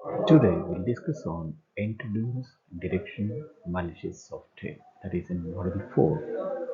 Today we'll discuss on introduce detection malicious software, that is in module 4.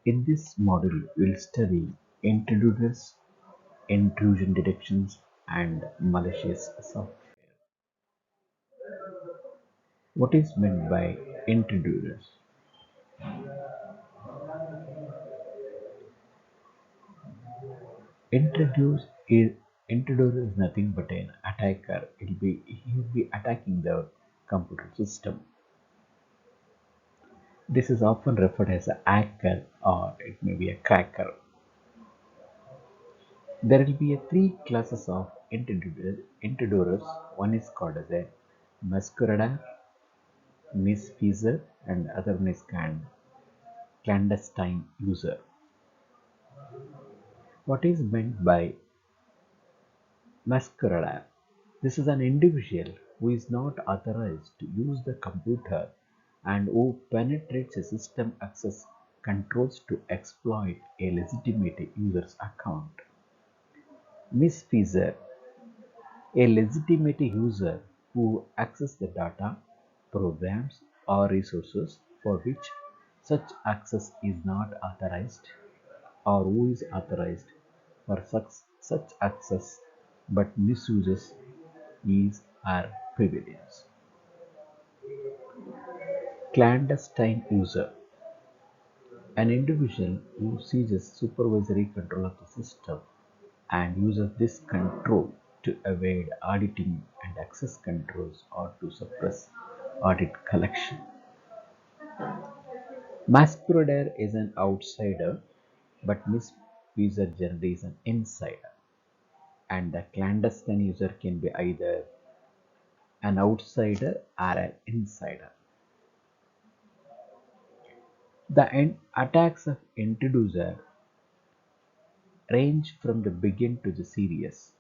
In this module we'll study introducers, intrusion detections and malicious software. What is meant by intruders? Introduce is Intruder is nothing but an attacker. He will be attacking the computer system. This is often referred as a hacker or it may be a cracker. There will be a three classes of intruders. One is called as a masquerader, misfeasor, and other one is clandestine user. What is meant by masquerader? This is an individual who is not authorized to use the computer and who penetrates a system access controls to exploit a legitimate user's account. Misfeasor, a legitimate user who accesses the data, programs, or resources for which such access is not authorized or who is authorized for such access but misuses his or privileges. Clandestine user, an individual who seizes supervisory control of the system and uses this control to evade auditing and access controls or to suppress audit collection. Masquerader is an outsider, but misuser generally is an insider, and the clandestine user can be either an outsider or an insider. The attacks of introducer range from the begin to the serious.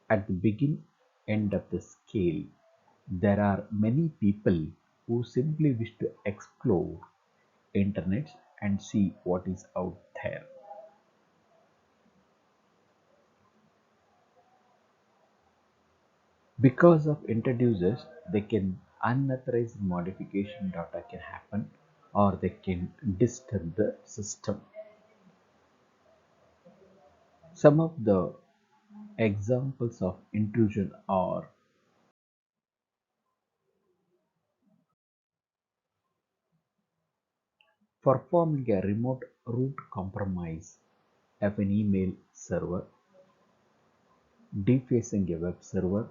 At the begin end of the scale, there are many people who simply wish to explore internet and see what is out there. Because of introducers, they can unauthorized modification data can happen or they can disturb the system. Some of the examples of intrusion are performing a remote root compromise of an email server, defacing a web server,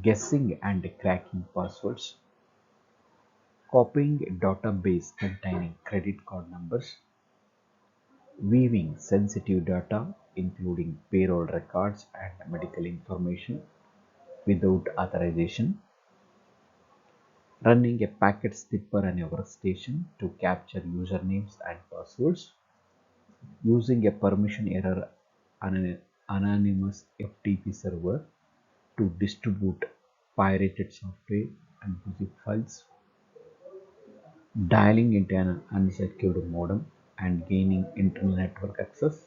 guessing and cracking passwords, copying a database containing credit card numbers, weaving sensitive data including payroll records and medical information without authorization, running a packet sniffer on your workstation to capture usernames and passwords, using a permission error anonymous FTP server to distribute pirated software and zip files, dialing into an unsecured modem and gaining internal network access,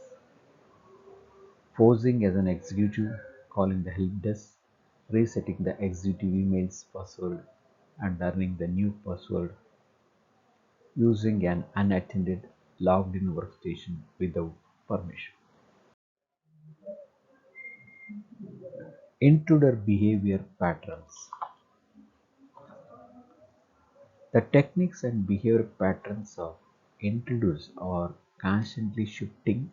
posing as an executive, calling the help desk, resetting the executive email's password and learning the new password, using an unattended logged in workstation without permission. Intruder behavior patterns. The techniques and behavior patterns of intruders are constantly shifting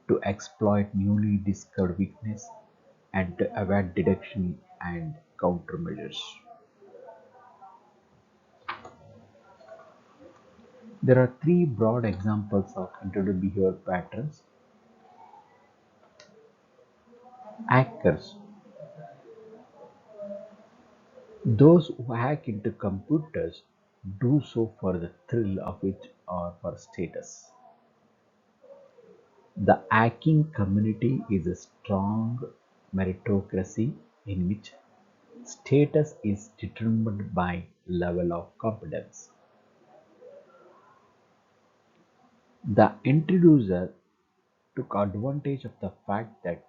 to exploit newly discovered weakness and to avoid detection and countermeasures. There are three broad examples of intruder behavior patterns. Hackers, those who hack into computers, do so for the thrill of it or for status. The hacking community is a strong meritocracy in which status is determined by level of competence. The introducer took advantage of the fact that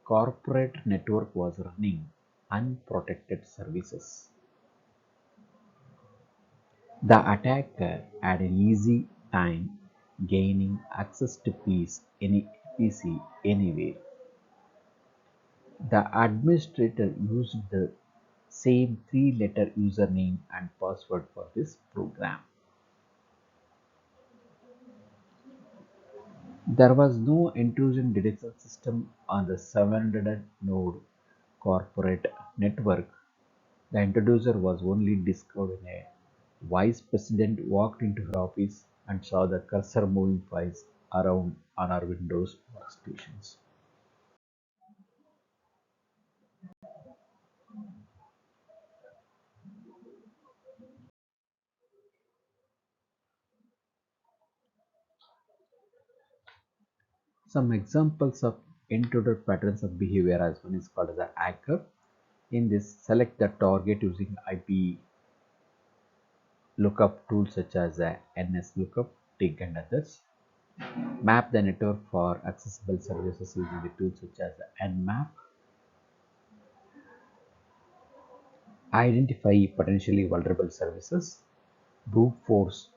corporate network was running unprotected services. The attacker had an easy time gaining access to any PC anywhere. The administrator used the same three-letter username and password for this program. There was no intrusion detection system on the 700 node corporate network. The intruder was only discovered when a vice president walked into her office and saw the cursor moving files around on our Windows workstations. Some examples of intruder patterns of behavior as one is called as a hacker. In this, select the target using IP lookup tools such as NS lookup, TIG and others. Map the network for accessible services using the tools such as Nmap. Identify potentially vulnerable services. Brute force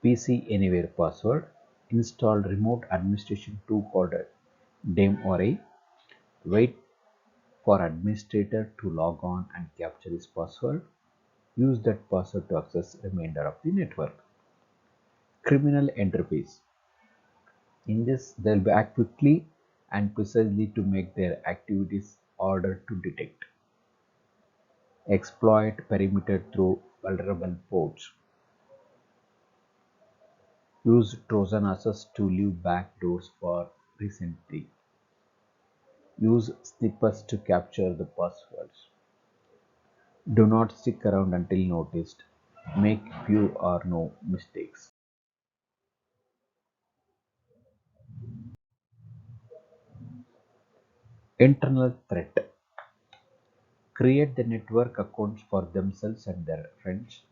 PC Anywhere password. Install remote administration tool called DEMORA. Wait for administrator to log on and capture his password. Use that password to access remainder of the network. Criminal interface. In this, they'll be act quickly and precisely to make their activities harder to detect. Exploit perimeter through vulnerable ports. Use Trojan access to leave backdoors for recently. Use snippets to capture the passwords. Do not stick around until noticed. Make few or no mistakes. Internal threat. Create the network accounts for themselves and their friends.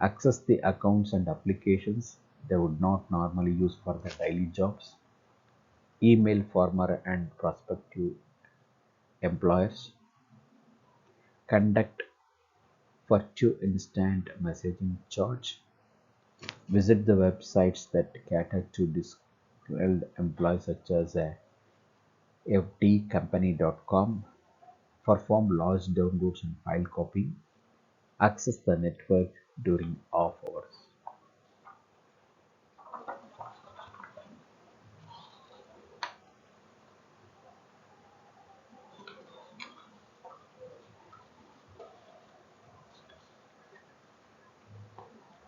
Access the accounts and applications they would not normally use for their daily jobs. Email former and prospective employers. Conduct virtual instant messaging charge. Visit the websites that cater to disgruntled employees such as ftcompany.com. Perform large downloads and file copying. Access the network during off hours.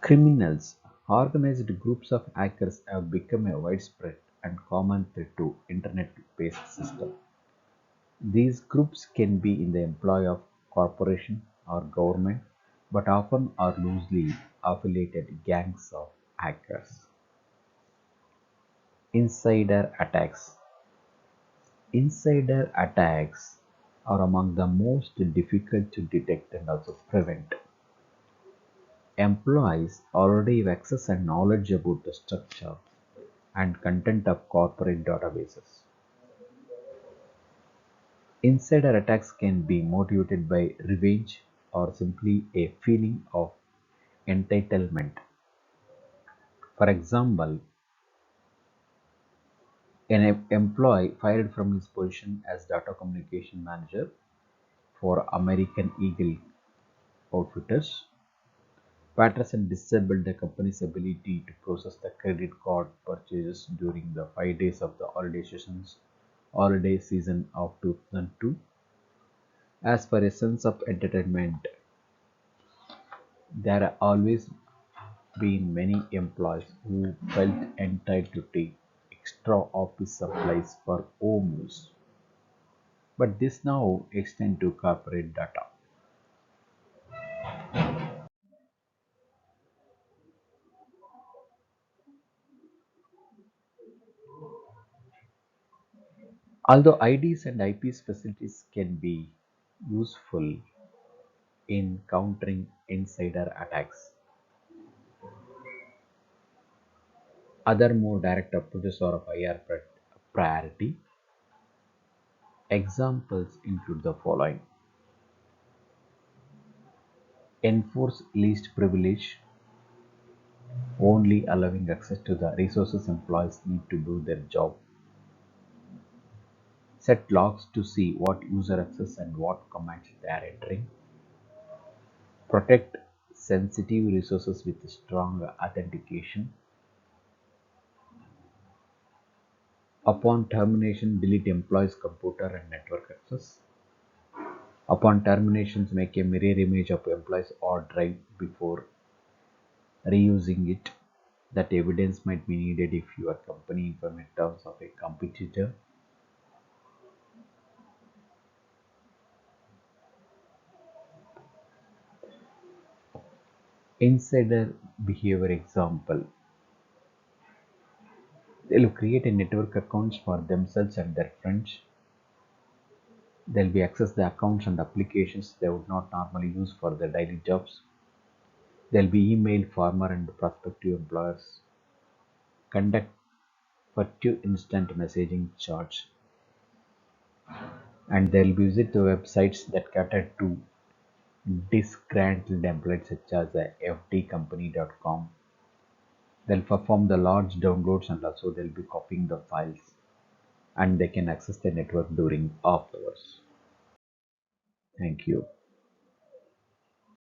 Criminals. Organized groups of hackers have become a widespread and common threat to internet-based systems. These groups can be in the employ of corporation or government, but often are loosely affiliated gangs of hackers. Insider attacks. Insider attacks are among the most difficult to detect and also prevent. Employees already have access and knowledge about the structure and content of corporate databases. Insider attacks can be motivated by revenge or simply a feeling of entitlement. For example, an employee fired from his position as data communication manager for American Eagle Outfitters. Patterson disabled the company's ability to process the credit card purchases during the 5 days of the holiday season of 2002. As for a sense of entertainment, there have always been many employees who felt entitled to take extra office supplies for home use, but this now extends to corporate data. Although IDs and IPs facilities can be useful in countering insider attacks, other more direct approaches are of higher priority. Examples include the following: enforce least privilege, only allowing access to the resources employees need to do their job. Set logs to see what user access and what commands they are entering. Protect sensitive resources with strong authentication. Upon termination, delete employee's computer and network access. Upon terminations, make a mirror image of employees or drive before reusing it. That evidence might be needed if your company informs terms of a competitor. Insider behavior example. They'll create a network accounts for themselves and their friends. They'll be access the accounts and applications they would not normally use for their daily jobs. They'll be email former and prospective employers. Conduct furtive instant messaging charge. And they'll visit the websites that cater to disgruntled employees such as fdcompany.com. They'll perform the large downloads and also they'll be copying the files and they can access the network during off hours. Thank you.